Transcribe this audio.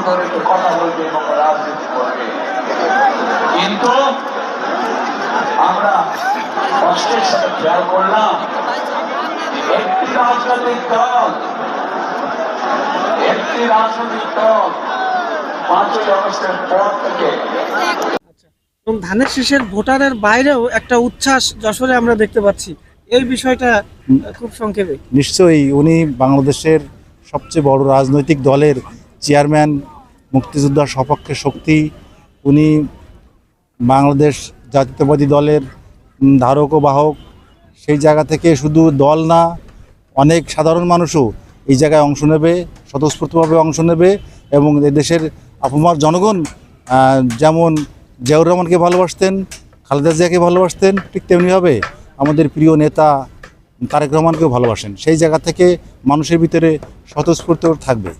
ধরে একটু কথা বলবে এবং রাজনীতি করবে। কিন্তু আমরা কষ্টের সাথে খেয়াল করলাম একটি রাজনৈতিক দল 5ই আগস্টের পর থেকে এবং ধানের শীষের ভোটারের বাইরেও একটা উচ্ছ্বাস যশোরে আমরা দেখতে পাচ্ছি, এই বিষয়টা খুব সংক্ষেপে। নিশ্চয়ই উনি বাংলাদেশের সবচেয়ে বড় রাজনৈতিক দলের চেয়ারম্যান, মুক্তিযোদ্ধার সপক্ষে শক্তি। উনি বাংলাদেশ জাতীয়তাবাদী দলের ধারক ও বাহক। সেই জায়গা থেকে শুধু দল না, অনেক সাধারণ মানুষও এই জায়গায় অংশ নেবে, স্বতঃস্ফূর্তভাবে অংশ নেবে। এবং দেশের আপামর জনগণ যেমন জিয়াউর রহমানকে ভালোবাসতেন, খালেদা জিয়াকে ভালোবাসতেন, ঠিক তেমনিভাবে আমাদের প্রিয় নেতা তারেক রহমানকেও ভালোবাসেন। সেই জায়গা থেকে মানুষের ভিতরে স্বতঃস্ফূর্ত থাকবে।